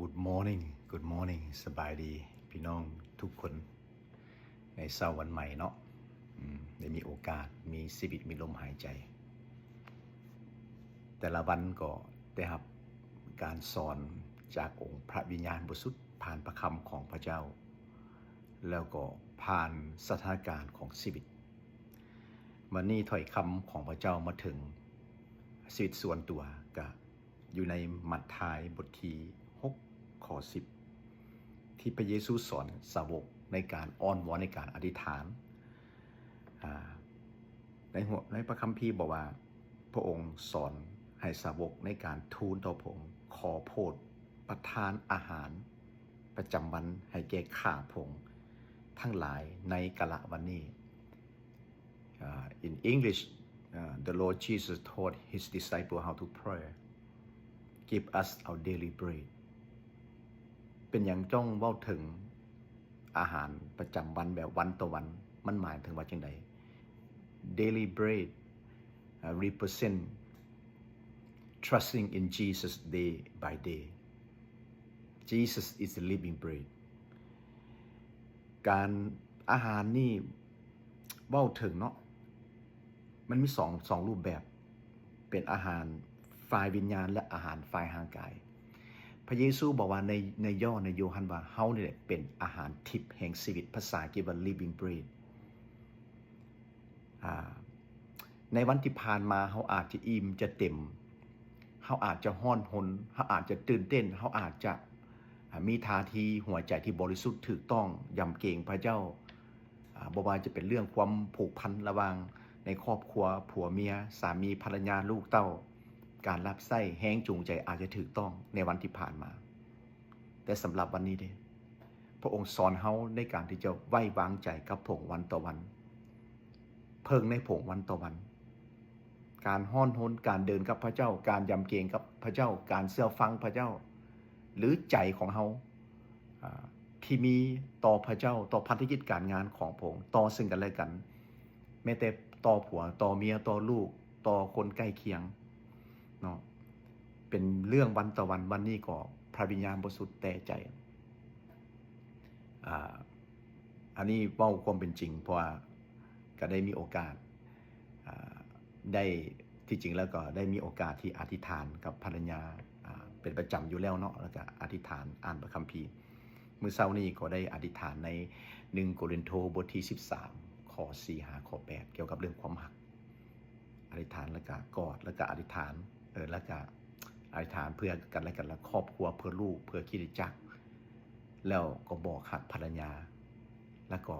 Good morning Good morning สบายดีพี่น้องทุกคนในเช้าวันใหม่เนาะได้มีโอกาสมีชีวิตมีลมหายใจแต่ละวันก็ได้รับการสอนจากองค์พระวิญญาณบริสุทธิ์ผ่านพระคำของพระเจ้าแล้วก็ผ่านสถานการณ์ของชีวิตวันนี้ถ้อยคำของพระเจ้ามาถึงชีวิตส่วนตัวก็อยู่ในมัทธิวบทที่6 ข้อ 10ที่พระเยซูสอนสาวกในการอ้อนวอนในการอธิษฐานในพระคัมภีร์บอกว่าพระองค์สอนให้สาวกในการทูลต่อพระองค์ขอโปรดประทานอาหารประจำวันให้แก่ข้าพระองค์ทั้งหลายในกาลวันนี้ In English the Lord Jesus taught his disciples how to pray give us our daily bread เป็นอย่างจ้องเว้าถึงอาหารประจำวันแบบวันต่อวันมันหมายถึงว่าจังได daily bread represent trusting in Jesus day by day Jesus is the living bread การอาหารนี่เว้าถึงเนาะมันมีสองรูปแบบเป็นอาหารฝ่ายวิญญาณและอาหารฝ่ายร่างกายพระเยซูบอกว่าในโยฮันว่าเฮานี่แหละเป็นอาหารทิพย์แห่งชีวิตภาษาอังกฤษว่า living bread ในวันที่ผ่านมาเฮาอาจจะอิ่มจะเต็มเฮาอาจจะฮ้อนหนเฮาอาจจะตื่นเต้นเฮาอาจจะมีท่าทีหัวใจที่บริสุทธิ์ถูกต้องยำเกรงพระเจ้าบ่ว่าจะเป็นเรื่องความผูกพันระหว่างในครอบครัวผัวเมียสามีภรรยาลูกเต้าการรับใช้แห้งจูงใจอาจจะถูกต้องในวันที่ผ่านมาแต่สำหรับวันนี้เด้พระองค์สอนเฮาในการที่จะไว้วางใจกับพระองค์วันต่อวันเพิ่งในพระองค์วันต่อวันการฮ้อนหนการเดินกับพระเจ้าการยำเกรงกับพระเจ้าการเชื่อฟังพระเจ้าหรือใจของเฮาที่มีต่อพระเจ้าต่อพันธกิจการงานของพระองค์ต่อซึ่งกันและกันแม้แต่ต่อผัวต่อเมียต่อลูกต่อคนใกล้เคียงเนาะเป็นเรื่องวันต่อวันนี้ก็พระวิญญาณบริสุทธิ์แต่ใจอันนี้เว้าความเป็นจริงเพราะว่าก็ได้มีโอกาสได้ที่จริงแล้วก็ได้มีโอกาสที่อธิษฐานกับภรรยาเป็นประจำอยู่แล้วเนาะแล้วก็อธิษฐานอ่านพระคัมภีร์มื้อเช้านี้ก็ได้อธิษฐานใน1โครินธ์บทที่13ข้อ4 5ข้อ8เกี่ยวกับเรื่องความรักอธิษฐานแล้วก็กอดแล้วก็อธิษฐานแล้วก็อธิษฐานเพื่อกันและกันและครอบครัวเพื่อลูกเพื่อคริสตจักรแล้วก็บอกหักภรรยาแล้วก็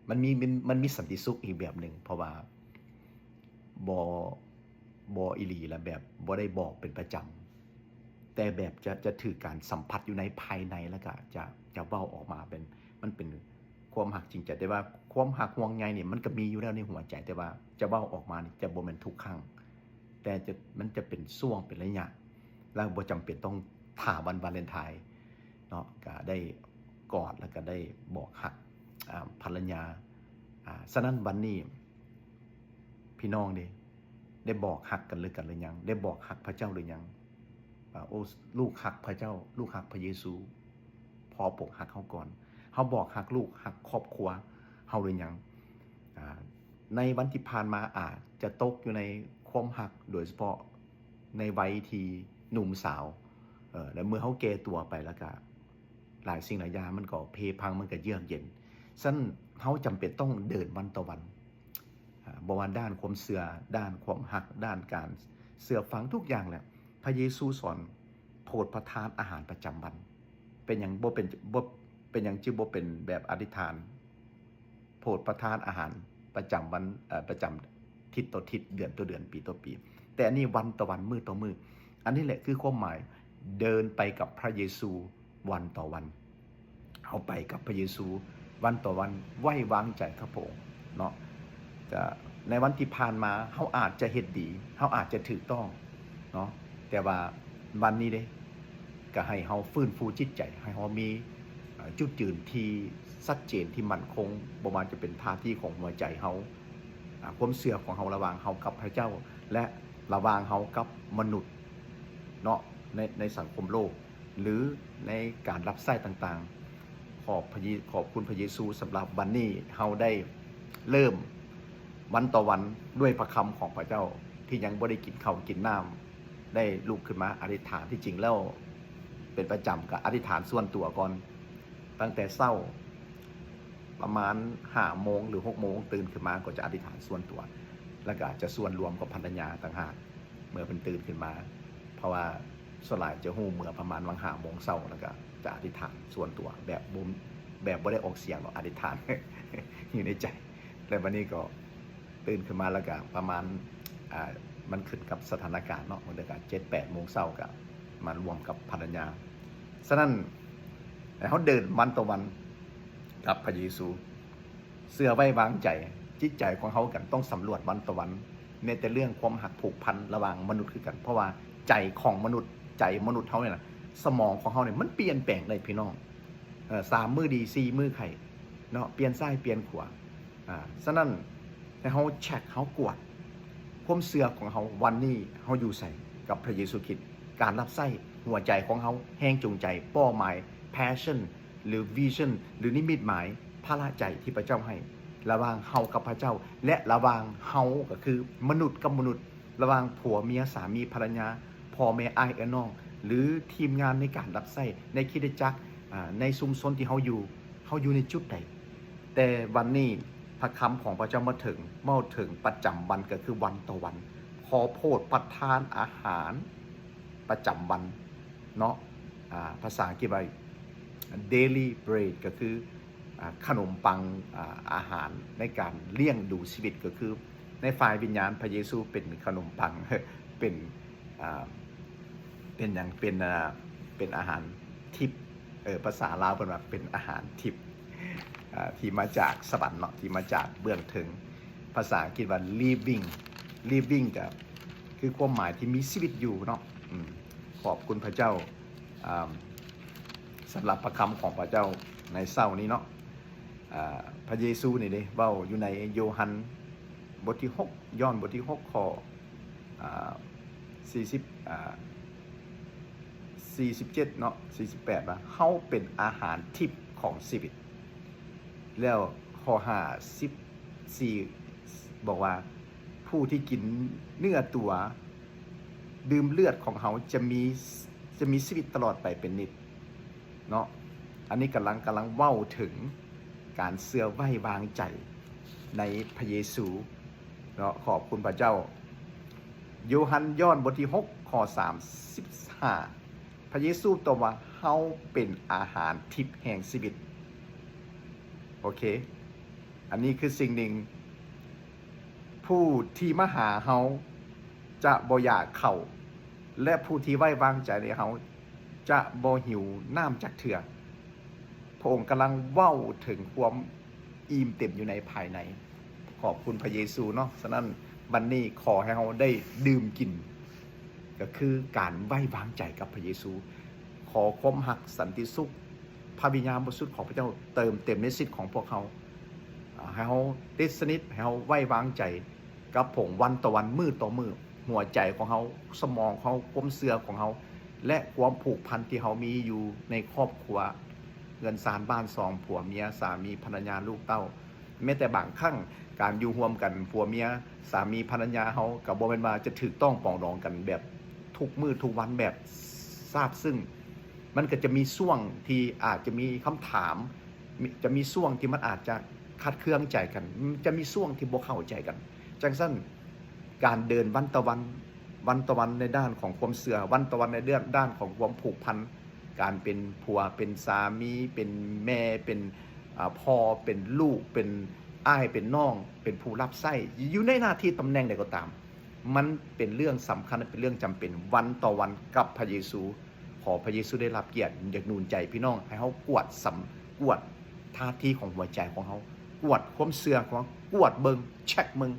มันมีสันติสุขอีกแบบหนึ่งเพราะว่าบอีหลีและแบบบ่ได้บอกเป็นประจำแต่แบบจะถือการสัมผัสอยู่ในภายในแล้วก็จะเว้าออกมาเป็นมันเป็นความหักจริงใจแต่ว่าความหักห่วงใยนี่มันก็มีอยู่แล้วในหัวใจแต่ว่าจะเว้าออกมานี่จะบ่แม่นทุกครั้งแต่มันจะเป็นช่วงเป็นระยะแล้วบ่จำเป็นต้องท่าวันวาเลนไทน์เนาะก็ได้กอดแล้วก็ได้บอกหักภรรยาฉะนั้นวันนี้พี่น้องได้บอกหักกันหรือยังได้บอกหักพระเจ้าหรือยังโอ้ลูกหักพระเจ้าลูกหักพระเยซูพอปกหักเขาก่อนเขาบอกหักลูกหักครอบครัวเขาหรือยังในวันที่ผ่านมาอาจจะตกอยู่ในความหักโดยเฉพาะในวัยที่หนุ่มสาวแล้วเมื่อเขาแก่ตัวไปแล้วก็หลายสิ่งหลายอย่างมันก็เพพังมันก็เยือกเย็นซึ่งเขาจำเป็นต้องเดินวันต่อวันบว่าด้านความเสื่อด้านความหักด้านการเสื่อฟังทุกอย่างแหละพระเยซูสอนโปรดประทานอาหารประจำวันเป็นอย่างบ่เป็นอย่างชื่อบ่เป็นแบบอธิษฐานโปรดประทานอาหารประจำวันประจำทิศต่อทิศเดือนต่อเดือนปีต่อปีแต่อันนี้วันต่อวันมื้อต่อมื้ออันนี้แหละคือความหมายเดินไปกับพระเยซูวันต่อวันเอาไปกับพระเยซูวันต่อวันไว้วางใจกับพระองค์เนาะก็ในวันที่ผ่านมาเฮาอาจจะเฮ็ดดีเฮาอาจจะถูกต้องเนาะแต่ว่าวันนี้เด้ก็ให้เฮาฟื้นฟูจิตใจให้เฮามีจุดยืนที่ชัดเจนที่มั่นคงบ่ว่าจะเป็นท่าทีของหัวใจเฮาความเชื่อของเฮาระหว่างเฮากับพระเจ้าและระหว่างเฮากับมนุษย์เนาะ ในสังคมโลกหรือในการรับใช้ต่างๆขอบคุณพระเยซูสำหรับวันนี้เฮาได้เริ่มวันต่อวันด้วยพระคำของพระเจ้าที่ยังบ่ได้กินข้าวกินน้ำได้ลุกขึ้นมาอธิษฐานที่จริงแล้วเป็นประจำกับอธิษฐานส่วนตัวก่อนตั้งแต่เช้าประมาณ5 โมงหรือ6 โมงตื่นขึ้นมาก็จะอธิษฐานส่วนตัวแล้วก็จะส่วนรวมกับภรรยาต่างหากเมื่อเป็นตื่นขึ้นมาเพราะว่าสลายจะหู้เมื่อประมาณวัง5 โมงเช้าแล้วก็จะอธิษฐานส่วนตัวแบบบุมแบบไม่ได้ออกเสียงหรอกอธิษฐาน อยู่ในใจแล้ววันนี้ก็ตื่นขึ้นมาแล้วก็ประมาณมันขึ้นกับสถานการณ์เนาะมันเดือน7-8 โมงเช้าก็มารวมกับภรรยาฉะนั้นเขาเดินวันต่อวันกับพระเยซูเสื้อไว้วางใจจิตใจของเขากันต้องสำรวจวันต่อวันในแต่เรื่องความหักผูกพันระหว่างมนุษย์คือกันเพราะว่าใจของมนุษย์ใจมนุษย์เขาเนี่ยนะสมองของเขาเนี่ยมันเปลี่ยนแปลงเลยพี่น้อง3 มื้อดี4 มื้อไข่เนาะเปลี่ยนซ้ายเปลี่ยนขวาฉะนั้นให้เขาเช็คเขากวดความเสื่อของเขาวันนี้เขาอยู่ใส่กับพระเยซูคริสต์การรับใช้หัวใจของเขาแห้งจูงใจเป้าหมาย passion หรือ vision หรือนิมิตหมายพระราใจที่พระเจ้าให้ระหว่างเฮากับพระเจ้าและระหว่างเฮาก็คือมนุษย์กับมนุษย์ระหว่างผัวเมียสามีภรรยาพ่อแม่อ้ายน้องหรือทีมงานในการรับใช้ในคริสตจักรในชุมชนที่เฮาอยู่ในจุดใดแต่วันนี้พระคำของพระเจ้ามาถึงประจำวันก็คือวันต่อวันขอโพดประทานอาหารประจำวันเนาะภาษาอังกฤษว่า daily bread ก็คือขนมปังอาหารในการเลี้ยงดูชีวิตก็คือในฝ่ายวิญญาณพระเยซูเป็นขนมปัง เป็นอย่างเป็นอาหารทิพย์ภาษาลาวเป็นว่าเป็นอาหารทิพย์ที่มาจากสวรรค์เนาะที่มาจากเบื้องถึงภาษาอังกฤษว่า living กับคือความหมายที่มีชีวิตอยู่เนาะขอบคุณพระเจ้าสำหรับพระคำของพระเจ้าในเช้านี้เนาะพระเยซูนี่เด้เว้าอยู่ในโยฮันบทที่6ย้อนบทที่6ข้อ47เนาะ48ว่าเฮาเป็นอาหารทิพย์ของชีวิตแล้วข้อ54บอกว่าผู้ที่กินเนื้อตัวดื่มเลือดของเขาจะมีชีวิตตลอดไปเป็นนิจเนาะอันนี้กำลังเว้าถึงการเสื่อไว้วางใจในพระเยซูเนาะขอบคุณพระเจ้าโยฮันย้อนบทที่6ข้อ35พระเยซูตรัสว่าเฮาเป็นอาหารทิพย์แห่งชีวิตโอเคอันนี้คือสิ่งหนึ่งผู้ที่มาหาเฮาจะบ่อยากเข้าและผู้ที่ไว้วางใจในเฮาจะบ่หิวน้ำจักเถื่อพระองค์กำลังเว้าถึงความอิ่มเต็มอยู่ในภายในขอบคุณพระเยซูเนาะฉะนั้นบัดนี้ขอให้เฮาได้ดื่มกินก็คือการไว้วางใจกับพระเยซูขอความหักสันติสุขพระวิญญาณบริสุทธิ์ของพระเจ้าเติมเต็มในชีวิตของพวกเขาให้เฮาติดสนิทให้เฮาไว้วางใจกับผงวันต่อวันมื้อต่อมื้อหัวใจของเฮาสมองของเฮาความเชื่อของเฮาและความผูกพันที่เฮามีอยู่ในครอบครัวเงินสารบ้านซองผัวเมียสามีภรรยาลูกเต้าแม้แต่บางครั้งการอยู่ร่วมกันผัวเมียสามีภรรยาเฮาก็บ่แม่นว่าจะถูกต้องปรองดองกันแบบทุกมื้อทุกวันแบบทราบซึ่งมันก็จะมีช่วงที่อาจจะมีคำถามจะมีช่วงที่มันอาจจะขัดเคืองใจกันจะมีช่วงที่บ่เข้าใจกันจังซั่นการเดินวันต่อวันในด้านของความเสื่อวันต่อวันในด้านของความผูกพันการเป็นผัวเป็นสามีเป็นแม่เป็นพ่อเป็นลูกเป็นอ้ายเป็นน้องเป็นผู้รับใช้อยู่ในหน้าที่ตำแหน่งใดก็ตามมันเป็นเรื่องสำคัญเป็นเรื่องจำเป็นวันต่อวันกับพระเยซูขอพระเยซูได้รับเกียรติอยากหนุนใจพี่น้องให้เขากวดท่าทีของหัวใจของเขากวดความเสื่อของเขากวดเบิงเช็คเบิง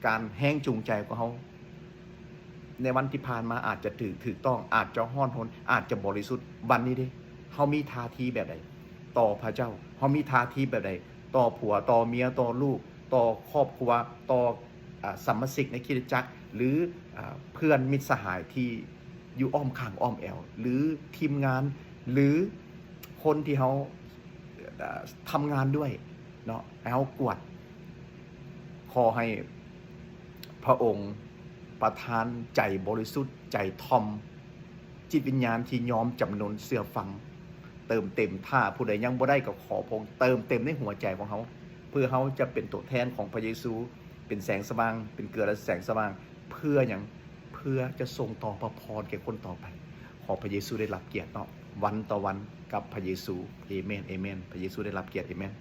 การแห้งจูงใจของเขาในวันที่ผ่านมาอาจจะถูกต้องอาจจะห้อนทนอาจจะบริสุทธิ์วันนี้ดิเขามีท่าทีแบบใดต่อพระเจ้าเขามีท่าทีแบบใดต่อผัวต่อเมียต่อลูกต่อครอบครัวต่อสมาชิกในคริสตจักรหรือเพื่อนมิตรสหายที่ อยู่อ้อมข้างอ้อมแอวหรือทีมงานหรือคนที่เขาทำงานด้วยเนาะเอากวดขอให้พระองค์ประทานใจบริสุทธิ์ใจทอมจิตวิญญาณที่ยอมจำนนเสื่อฟังเติมเต็มถ้าผู้ใดยังบ่ได้ก็ขอพระองค์เติมเต็มในหัวใจของเขาเพื่อเขาจะเป็นตัวแทนของพระเยซูเป็นแสงสว่างเป็นเกลือและแสงสว่างเพื่ออย่างเพื่อจะส่งต่อพระพรแก่คนต่อไปขอพระเยซูได้รับเกียรติเนาะวันต่อวันกับพระเยซูเอเมนเอเมนพระเยซูได้รับเกียรติเอเมน